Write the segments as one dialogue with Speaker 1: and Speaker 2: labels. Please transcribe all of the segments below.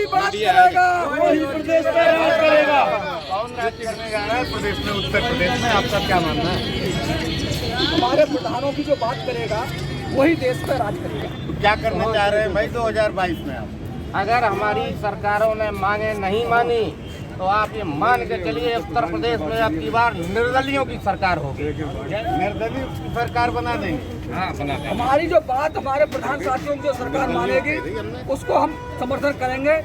Speaker 1: बात करेगा
Speaker 2: वही प्रदेश का राज करेगा।
Speaker 3: कौन राज्य करने जा रहा है प्रदेश में, उत्तर प्रदेश में? आपका क्या मानना है?
Speaker 1: हमारे प्रधानों की जो बात करेगा वही देश पर राज करेगा।
Speaker 3: क्या करने जा रहे हैं भाई 2022 में आप?
Speaker 4: अगर हमारी सरकारों ने मांगे नहीं मानी तो आप ये मान के चलिए उत्तर प्रदेश में अब की बार निर्दलियों की सरकार होगी।
Speaker 3: निर्दलीय की सरकार बना देंगे?
Speaker 4: हाँ, बना देंगे।
Speaker 1: हमारी जो बात हमारे प्रधान साथियों की जो सरकार मानेगी उसको हम समर्थन करेंगे।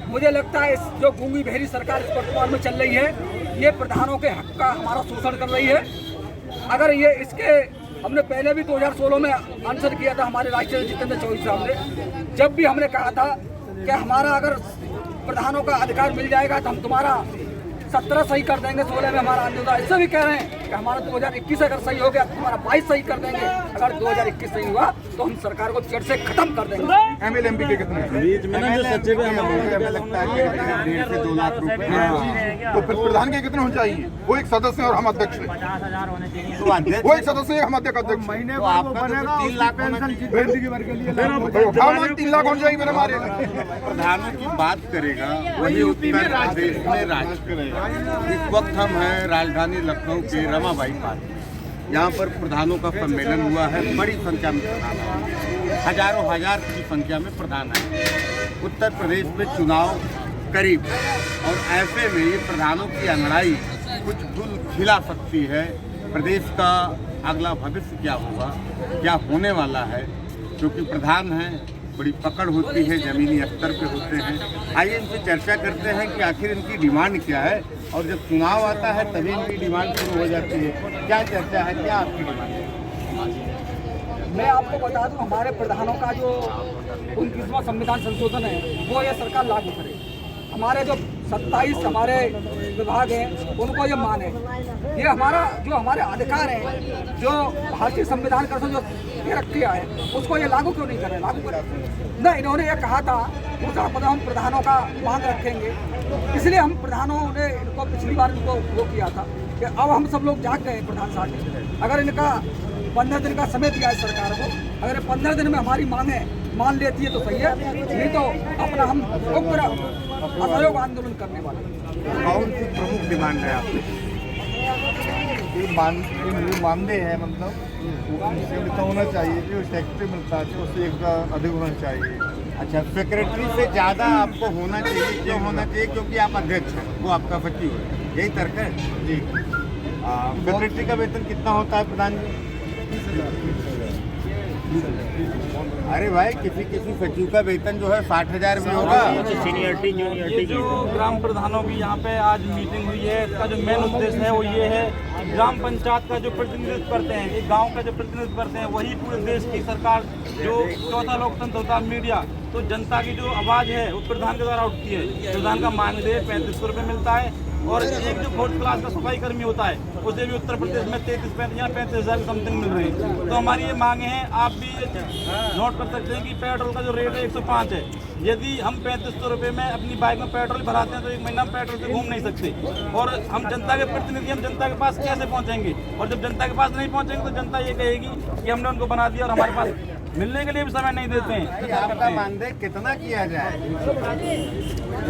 Speaker 1: मुझे लगता है इस जो गूंगी बहरी सरकार इस वर्तमान में चल रही है ये प्रधानों के हक का हमारा शोषण कर रही है। अगर ये इसके हमने पहले भी 2016 में आंसर किया था हमारे राष्ट्रीय जितेंद्र चौधरी साहब ने, जब भी हमने कहा था कि हमारा अगर प्रधानों का अधिकार मिल जाएगा तो हम तुम्हारा 17 सही कर देंगे, 16 में हमारा आंदोलन। इससे भी कह रहे हैं कि हमारा 2021 अगर सही हो गया तो हमारा 22 सही कर देंगे। अगर 2021 सही हुआ तो हम सरकार को जड़ से खत्म कर देंगे।
Speaker 2: MLMP के कितने
Speaker 3: बीच में ना जो सचिव है हमें लगता है कि 1.5 से 2 लाख रुपए।
Speaker 2: तो फिर प्रधान के कितने होने चाहिए? वो एक सदस्य और हम अध्यक्ष हैं।
Speaker 4: 50,000 होने चाहिए।
Speaker 3: तो अध्यक्ष
Speaker 2: वो एक सदस्य है, हम अध्यक्ष।
Speaker 3: महीने तो आपका तो 3 लाख होना चाहिए।
Speaker 2: 3 लाख होने चाहिए मेरे हमारे।
Speaker 3: प्रधानों की बात करेगा वही उत्तर प्रदेश में राज करेगा। इस वक्त हम हैं राजधानी लखनऊ के रमाबाई पार्क। यहाँ पर प्रधानों का सम्मेलन हुआ है। बड़ी संख्या में प्रधान आए, हजारों हजार की संख्या में प्रधान आए। उत्तर प्रदेश में चुनाव करीब है और ऐसे में ये प्रधानों की अंगड़ाई कुछ फूल खिला सकती है। प्रदेश का अगला भविष्य क्या होगा, क्या होने वाला है, क्योंकि प्रधान हैं, बड़ी पकड़ होती है, जमीनी स्तर पे होते हैं। आइए इनसे चर्चा करते हैं कि आखिर इनकी डिमांड क्या है, और जब चुनाव आता है तभी इनकी डिमांड शुरू हो जाती है। क्या चर्चा है, क्या आपकी डिमांड है?
Speaker 1: मैं आपको बता दूं हमारे प्रधानों का जो 29वां संविधान संशोधन है वो ये सरकार लागू करे। हमारे जो 27 हमारे विभाग हैं उनको ये माने। ये हमारा जो हमारे अधिकार हैं जो भारतीय संविधान का जो ये रख किया है उसको ये लागू क्यों नहीं करें? लागू करें ना। इन्होंने ये कहा था दूसरा पद हम प्रधानों का मांग रखेंगे, इसलिए हम प्रधानों ने इनको पिछली बार इनको वो किया था कि अब हम सब लोग जाग गए प्रधान साहब। अगर इनका 15 दिन का समय दिया है सरकार को, अगर 15 दिन में हमारी मांगे मान लेती है तो सही है, नहीं तो अपना हम उग्र असहयोग आंदोलन करने वाले।
Speaker 3: कौन सी प्रमुख डिमांड है आपकी?
Speaker 5: मानदेय है, मतलब मिलता होना चाहिए, जो सेक्रेटरी मिलता है उससे एक अधिक होना चाहिए।
Speaker 3: अच्छा, सेक्रेटरी से ज़्यादा आपको होना चाहिए। क्यों होना चाहिए? क्योंकि आप अध्यक्ष हैं, वो आपका सचिव है, यही तर्क है जी। सेक्रेटरी का वेतन कितना होता है प्रधान जी? अरे भाई, किसी किसी सचिव का वेतन जो है 60,000 भी होगा।
Speaker 4: सीनियरिटी जूनियरिटी
Speaker 6: जो ग्राम प्रधानों की यहाँ पे आज मीटिंग हुई है, इसका जो मेन उद्देश्य है वो ये है, ग्राम पंचायत का जो प्रतिनिधित्व करते हैं, एक गांव का जो प्रतिनिधित्व करते हैं, वही पूरे देश की सरकार जो चौथा लोकतंत्र होता है मीडिया, तो जनता की जो आवाज़ है वो प्रधान के द्वारा उठती है। प्रधान का मानदेय 3500 रुपये मिलता है, और एक जो 4th क्लास का सफाई कर्मी होता है उसे भी उत्तर प्रदेश में 35,000 की समथिंग मिल रही है। तो हमारी ये मांगे हैं, आप भी नोट कर सकते हैं कि पेट्रोल का जो रेट है 105 है। यदि हम 3500 रुपये में अपनी बाइक में पेट्रोल भराते हैं तो एक महीना हम पेट्रोल से घूम नहीं सकते। और हम जनता के प्रतिनिधि, हम जनता के पास कैसे पहुंचेंगे? और जब जनता के पास नहीं पहुंचेंगे तो जनता ये कहेगी कि हमने उनको बना दिया और हमारे पास मिलने के लिए भी समय नहीं देते हैं।
Speaker 3: आपका मानदेय कितना किया जाए?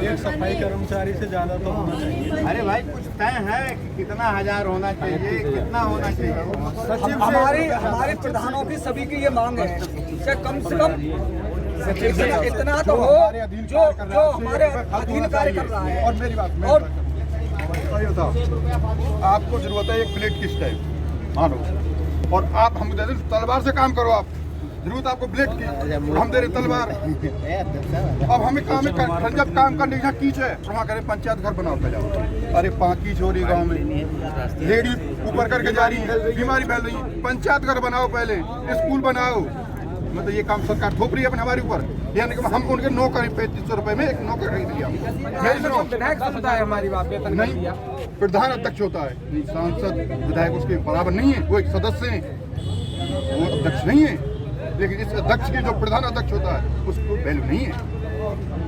Speaker 5: एक सफाई कर्मचारी से ज़्यादा तो होना चाहिए।
Speaker 3: अरे भाई, कुछ तय है कि कितना हजार होना चाहिए, कितना होना चाहिए?
Speaker 1: हमारे प्रधानों की सभी की ये मांग है कि कम से कम इतना तो हो जो हमारे अधीन कार्य कर रहा है।
Speaker 2: और मेरी बात
Speaker 1: और
Speaker 2: आपको जरूरत है एक प्लेट किस टाइप मानो, और आप हम दे दें तलवार से काम करो। आप जरूरत आपको ब्लेड की, हम दे रहे तलवार। अब हमें काम जब काम करने की कीच है तो वहाँ करें पंचायत घर बनाओ पे जाओ। अरे कीच हो रही गाँव में, लेडी ऊपर करके जा रही है, बीमारी फैल रही है। पंचायत घर बनाओ, पहले स्कूल बनाओ। मतलब ये काम सरकार थोप रही है अपने हमारे ऊपर, यानी कि हम उनके नौकरी 3500 रुपये में एक नौकर खरीद लिया। हमारी बात नहीं, प्रधान अध्यक्ष होता है, सांसद विधायक उसके बराबर नहीं है, वो एक सदस्य हैं, वो अध्यक्ष नहीं है। लेकिन इस अध्यक्ष के जो प्रधान अध्यक्ष होता है उसको वैल्यू नहीं है।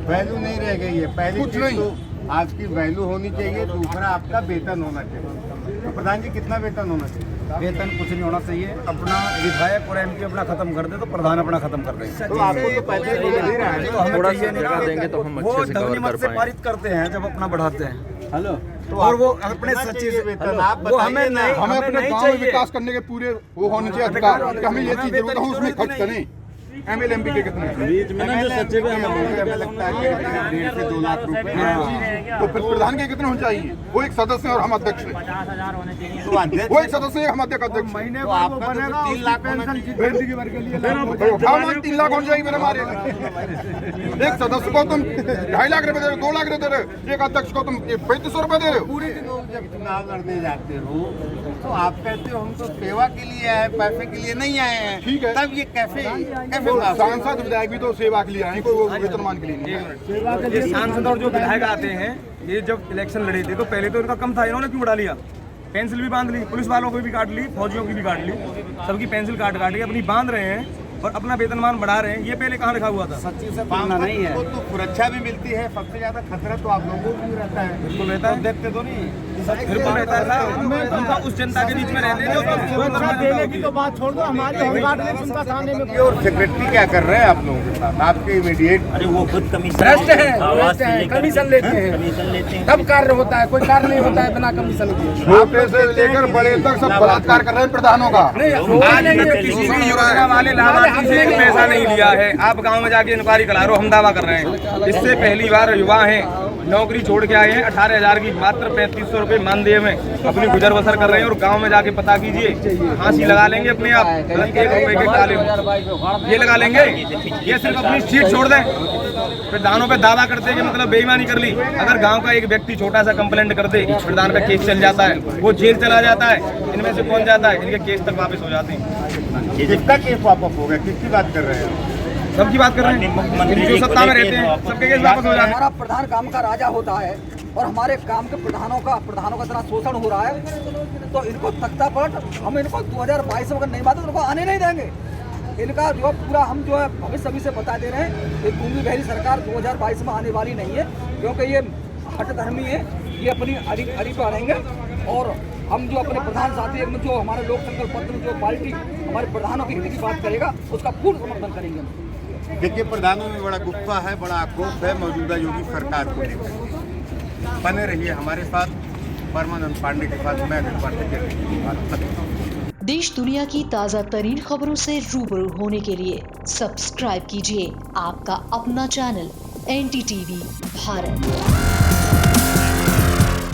Speaker 3: वैल्यू नहीं रह गई है। पहली
Speaker 2: कुछ
Speaker 3: चीज़
Speaker 2: नहीं।
Speaker 3: तो आपकी वैल्यू होनी चाहिए, दूसरा आपका वेतन होना चाहिए। तो प्रधान जी कितना वेतन होना चाहिए?
Speaker 7: वेतन कुछ नहीं होना चाहिए। अपना विधायक और MP अपना खत्म कर दे तो प्रधान अपना खत्म कर देंगे।
Speaker 5: तो आपको तो पैसे मिल ही रहा है,
Speaker 7: तो हमें चाहिए नहीं देंगे तो हम वो ध्वनिमत से पारित करते हैं जब अपना बढ़ाते हैं।
Speaker 5: हेलो, तो
Speaker 7: और वो अपने सच्ची से वो हमें नहीं,
Speaker 2: हमें अपने गांव में विकास करने के पूरे वो होने चाहिए अधिकार कि हमें ये चीज जरूरत है, उसमें खर्च करें। MLA MP के कितने
Speaker 6: बीच में ना जो सच्चे में
Speaker 3: हमें लगता है कि 1.5 से 2 लाख रुपए
Speaker 2: तो फिर प्रधान के कितने होने चाहिए? वो एक सदस्य और हम अध्यक्ष हैं।
Speaker 4: 50,000 होने चाहिए।
Speaker 3: तो अध्यक्ष
Speaker 2: वो एक सदस्य है, हम अध्यक्ष।
Speaker 7: महीने
Speaker 3: तो
Speaker 7: को
Speaker 3: आपका तो
Speaker 7: बनेगा
Speaker 3: 3 लाख होना चाहिए।
Speaker 7: जिंदगी भर के लिए
Speaker 2: हाँ 3 लाख होने चाहिए मेरे हमारे। एक सदस्य को तुम 2.5 लाख रुपए दे रहे हो, 2 लाख रुपए दे रहे हो, एक अध्यक्ष को तुम 3500 रुपए दे रहे हो।
Speaker 3: जब चुनाव लड़ने जाते हो तो आप कहते हो हम तो सेवा के लिए आए, पैसे के लिए नहीं आए हैं।
Speaker 2: ठीक है।
Speaker 3: तब ये कैसे
Speaker 2: सांसद विधायक भी तो सेवा के लिए आए, कोई वो वेतनमान के लिए नहीं।
Speaker 7: ये सांसद और जो विधायक आते हैं, ये जब इलेक्शन लड़ी थी तो पहले तो इनका कम था, इन्होंने क्यों बढ़ा लिया? पेंसिल भी बांध ली, पुलिस वालों की भी काट ली, फौजियों की भी काट ली, सबकी पेंसिल काट के अपनी बांध रहे हैं और अपना वेतनमान बढ़ा रहे हैं। ये पहले कहाँ लिखा हुआ था? सच्ची से तुलना नहीं है।
Speaker 3: तो सुरक्षा भी मिलती है, सबसे ज्यादा खतरा तो आप लोगों को भी रहता है।
Speaker 7: बिल्कुल रहता है, देखते तो नहीं, बिल्कुल रहता है साहब। हम तो उस जनता के बीच में रहते हैं जो देने की तो बात छोड़ दो, हमारी होमगार्ड ने उनका थाने में।
Speaker 3: और सेक्रेटरी क्या कर रहे हैं आप लोगों के साथ? आपके इमीडिएट
Speaker 8: अरे वो खुद कमीशन
Speaker 7: भ्रष्ट है, कमीशन लेते हैं, तब कार्य होता है, कोई कार्य नहीं होता है बिना कमीशन के।
Speaker 2: छोटे से लेकर बड़े तक सब बलात्कार कर रहे हैं प्रधानों का।
Speaker 7: किसी भी योजना वाले लाभार्थी से एक पैसा नहीं लिया है। आप गांव में जाके इंक्वायरी करा रहे हो, हम दावा कर रहे हैं। इससे पहली बार युवा हैं, नौकरी छोड़ के आए हैं, 18,000 की मात्र 3500 रुपए मानदेय में अपनी गुजर बसर कर रहे हैं। और गांव में जाके पता कीजिए, फांसी लगा लेंगे अपने आप, 1 रुपए के काले ये लगा लेंगे। ये सिर्फ अपनी सीट छोड़ दें, प्रधानों पे दावा करते हैं कि मतलब बेईमानी कर ली। अगर गांव का एक व्यक्ति छोटा सा कंप्लेंट कर दे, प्रधान पे केस चल जाता है, वो जेल चला जाता है। इनमें से कौन जाता है? इनके केस तक वापस हो जाते हैं।
Speaker 3: किसका केस वापस हो गया? किसकी बात कर रहे हैं?
Speaker 7: सबकी बात कर रहे हैं, जो सत्ता में रहते हैं सबके केस वापस हो जाते हैं।
Speaker 1: हमारा प्रधान काम का राजा होता है और हमारे काम के प्रधानों का इतना शोषण हो रहा है, तो इनको तख्ता पलट हम इनको 2022 में अगर नहीं बात तो उनको आने नहीं देंगे। इनका जो पूरा हम जो है भविष्य अभी से बता दे रहे हैं, ये गूंगी बहरी सरकार 2022 में आने वाली नहीं है, क्योंकि ये हठधर्मी है, ये अपनी अड़ी पर रहेंगे। और हम जो अपने प्रधान साथी जो हमारे लोक संकल्प पत्र जो पार्टी हमारे प्रधानों की हित की बात करेगा उसका पूर्ण समर्थन करेंगे हम।
Speaker 3: देखिए, प्रधानों में बड़ा गुस्सा है, बड़ा आक्रोश है मौजूदा योगी सरकार को लेकर। बने रहिए हमारे साथ, परमानंद पांडे के साथ मैं
Speaker 9: देश दुनिया की ताज़ा तरीन खबरों से रूबरू होने के लिए सब्सक्राइब कीजिए आपका अपना चैनल NDTV भारत।